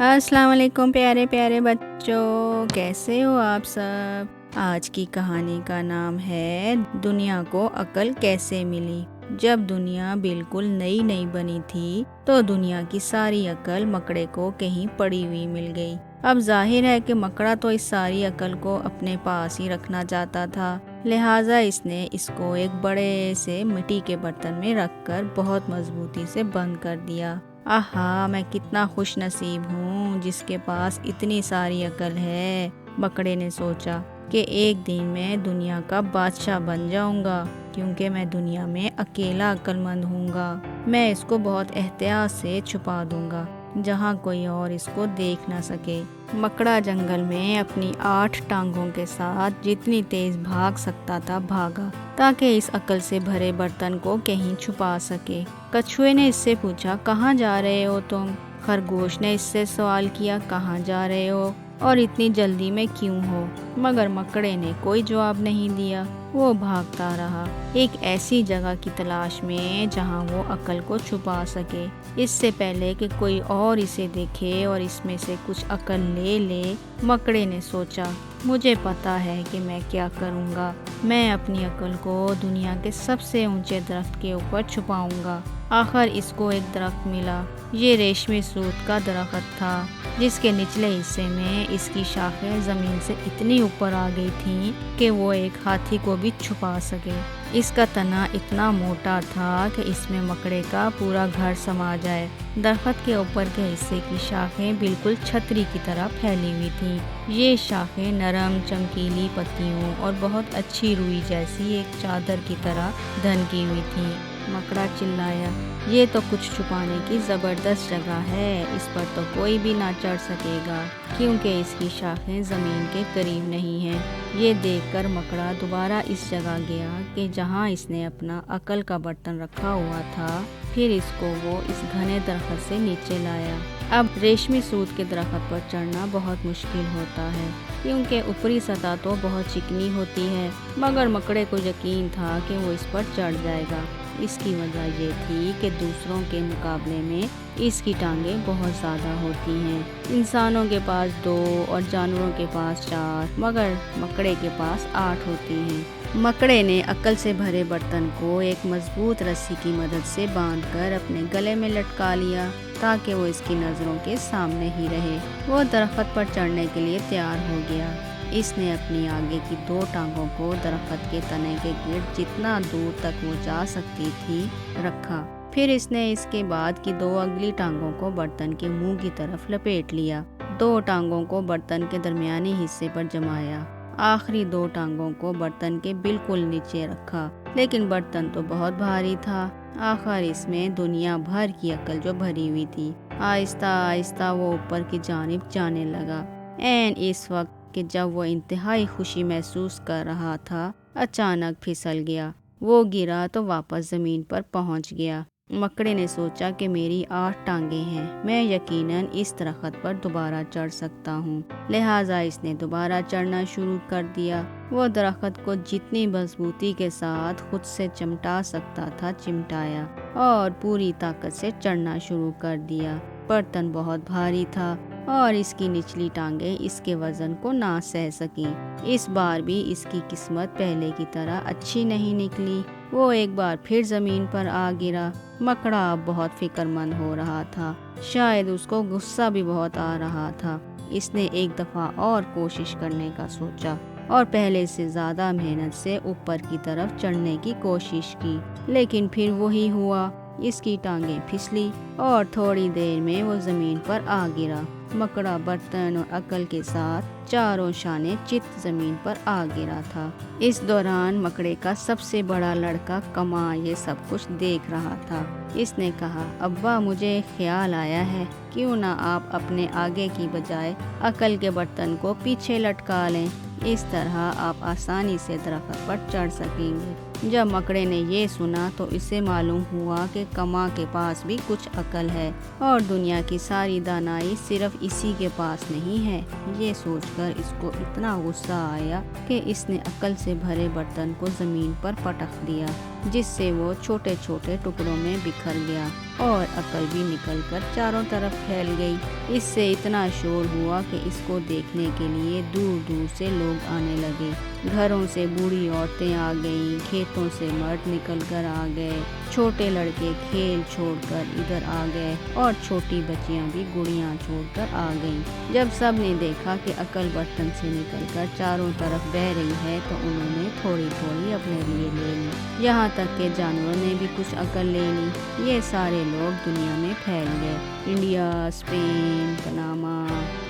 अस्सलाम वालेकुम प्यारे प्यारे बच्चों, कैसे हो आप सब। आज की कहानी का नाम है दुनिया को अकल कैसे मिली। जब दुनिया बिल्कुल नई नई बनी थी तो दुनिया की सारी अकल मकड़े को कहीं पड़ी हुई मिल गई। अब जाहिर है कि मकड़ा तो इस सारी अकल को अपने पास ही रखना चाहता था, लिहाजा इसने इसको एक बड़े से मिट्टी के बर्तन में रखकर बहुत मजबूती से बंद कर दिया। आहा, मैं कितना खुश नसीब हूँ जिसके पास इतनी सारी अकल है। मकड़े ने सोचा कि एक दिन मैं दुनिया का बादशाह बन जाऊंगा, क्योंकि मैं दुनिया में अकेला अक्लमंद हूँगा। मैं इसको बहुत एहतियात से छुपा दूंगा जहाँ कोई और इसको देख ना सके। मकड़ा जंगल में अपनी 8 टांगों के साथ जितनी तेज भाग सकता था भागा, ताकि इस अकल से भरे बर्तन को कहीं छुपा सके। कछुए ने इससे पूछा, कहाँ जा रहे हो तुम? खरगोश ने इससे सवाल किया, कहाँ जा रहे हो और इतनी जल्दी में क्यों हो? मगर मकड़े ने कोई जवाब नहीं दिया। वो भागता रहा एक ऐसी जगह की तलाश में जहाँ वो अकल को छुपा सके, इससे पहले कि कोई और इसे देखे और इसमें से कुछ अकल ले ले। मकड़े ने सोचा, मुझे पता है कि मैं क्या करूँगा। मैं अपनी अकल को दुनिया के सबसे ऊंचे दरख्त के ऊपर छुपाऊंगा। आखिर इसको एक दरख्त मिला। ये रेशमी सूत का दरख्त था, जिसके निचले हिस्से में इसकी शाखें जमीन से इतनी ऊपर आ गई थीं कि वो एक हाथी को भी छुपा सके। इसका तना इतना मोटा था कि इसमें मकड़े का पूरा घर समा जाए। दरख्त के ऊपर के हिस्से की शाखें बिल्कुल छतरी की तरह फैली हुई थीं। ये शाखें नरम चमकीली पत्तियों और बहुत अच्छी रुई जैसी एक चादर की तरह ढकी हुई थीं। मकड़ा चिल्लाया, ये तो कुछ छुपाने की ज़बरदस्त जगह है। इस पर तो कोई भी ना चढ़ सकेगा, क्योंकि इसकी शाखें ज़मीन के करीब नहीं हैं। ये देखकर मकड़ा दोबारा इस जगह गया कि जहाँ इसने अपना अकल का बर्तन रखा हुआ था। फिर इसको वो इस घने दरख्त से नीचे लाया। अब रेशमी सूत के दरख्त पर चढ़ना बहुत मुश्किल होता है, क्योंकि ऊपरी सतह तो बहुत चिकनी होती है। मगर मकड़े को यकीन था कि वो इस पर चढ़ जाएगा। इसकी वजह ये थी कि दूसरों के मुकाबले में इसकी टांगें बहुत ज़्यादा होती हैं। इंसानों के पास 2 और जानवरों के पास 4, मगर मकड़े के पास 8 होती हैं। मकड़े ने अकल से भरे बर्तन को एक मजबूत रस्सी की मदद से बांधकर अपने गले में लटका लिया, ताकि वो इसकी नज़रों के सामने ही रहे। वो दरख्त पर चढ़ने के लिए तैयार हो गया। इसने अपनी आगे की 2 टांगों को दरख्त के तने के गिर्द जितना दूर तक वो जा सकती थी रखा। फिर इसने इसके बाद की 2 अगली टांगों को बर्तन के मुंह की तरफ लपेट लिया। 2 टांगों को बर्तन के दरमियानी हिस्से पर जमाया। आखिरी 2 टांगों को बर्तन के बिल्कुल नीचे रखा। लेकिन बर्तन तो बहुत भारी था। आखिर इसमें दुनिया भर की अकल जो भरी हुई थी। आहिस्ता आहिस्ता वो ऊपर की जानिब जाने लगा। ऐन इस वक्त कि जब वो इंतहाई खुशी महसूस कर रहा था, अचानक फिसल गया। वो गिरा तो वापस ज़मीन पर पहुंच गया। मकड़े ने सोचा कि मेरी 8 टांगें हैं, मैं यकीनन इस दरख्त पर दोबारा चढ़ सकता हूँ। लिहाजा इसने दोबारा चढ़ना शुरू कर दिया। वो दरख्त को जितनी मजबूती के साथ खुद से चिमटा सकता था चिमटाया और पूरी ताकत से चढ़ना शुरू कर दिया। बर्तन बहुत भारी था और इसकी निचली टांगें इसके वजन को ना सह सकी। इस बार भी इसकी किस्मत पहले की तरह अच्छी नहीं निकली। वो एक बार फिर जमीन पर आ गिरा। मकड़ा अब बहुत फिक्रमंद हो रहा था। शायद उसको गुस्सा भी बहुत आ रहा था। इसने एक दफ़ा और कोशिश करने का सोचा और पहले से ज़्यादा मेहनत से ऊपर की तरफ चढ़ने की कोशिश की। लेकिन फिर वही हुआ, इसकी टांगें फिसली और थोड़ी देर में वो ज़मीन पर आ गिरा। मकड़ा बर्तन और अकल के साथ चारों शाने चित ज़मीन पर आ गिरा था। इस दौरान मकड़े का सबसे बड़ा लड़का कमा ये सब कुछ देख रहा था। इसने कहा, अब्बा मुझे ख्याल आया है, क्यों ना आप अपने आगे की बजाय अकल के बर्तन को पीछे लटका लें। इस तरह आप आसानी से दरख्त पर चढ़ सकेंगे। जब मकड़े ने ये सुना तो इसे मालूम हुआ कि कमा के पास भी कुछ अकल है और दुनिया की सारी दानाई सिर्फ इसी के पास नहीं है। ये सोचकर इसको इतना गुस्सा आया कि इसने अकल से भरे बर्तन को ज़मीन पर पटक दिया, जिससे वो छोटे छोटे टुकड़ों में बिखर गया اور عقل بھی نکل کر چاروں طرف پھیل گئی۔ اس سے اتنا شور ہوا کہ اس کو دیکھنے کے لیے دور دور سے لوگ آنے لگے۔ گھروں سے بوڑھی عورتیں آ گئیں، کھیتوں سے مرد نکل کر آ گئے، چھوٹے لڑکے کھیل چھوڑ کر ادھر آ گئے اور چھوٹی بچیاں بھی گڑیاں چھوڑ کر آ گئیں۔ جب سب نے دیکھا کہ عقل برتن سے نکل کر چاروں طرف بہہ رہی ہے تو انہوں نے تھوڑی تھوڑی اپنے لیے لے لی، یہاں تک کہ جانوروں نے بھی کچھ عقل لے لی۔ یہ سارے لوگ دنیا میں پھیل گئے، انڈیا، اسپین، پناما،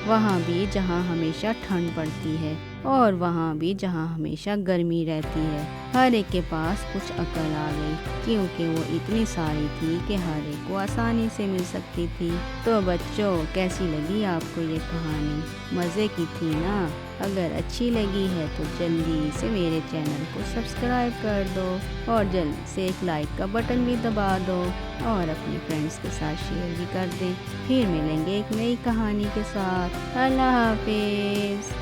وہاں بھی جہاں ہمیشہ ٹھنڈ پڑتی ہے اور وہاں بھی جہاں ہمیشہ گرمی رہتی ہے۔ ہر ایک کے پاس کچھ عقل آ گئی، کیونکہ وہ اتنی ساری تھی کہ ہر ایک کو آسانی سے مل سکتی تھی۔ تو بچوں، کیسی لگی آپ کو یہ کہانی؟ مزے کی تھی نا؟ اگر اچھی لگی ہے تو جلدی سے میرے چینل کو سبسکرائب کر دو اور جلدی سے ایک لائک کا بٹن بھی دبا دو اور اپنے فرینڈس کے ساتھ شیئر بھی کر دیں۔ پھر ملیں گے ایک نئی کہانی کے ساتھ۔ اللہ حافظ۔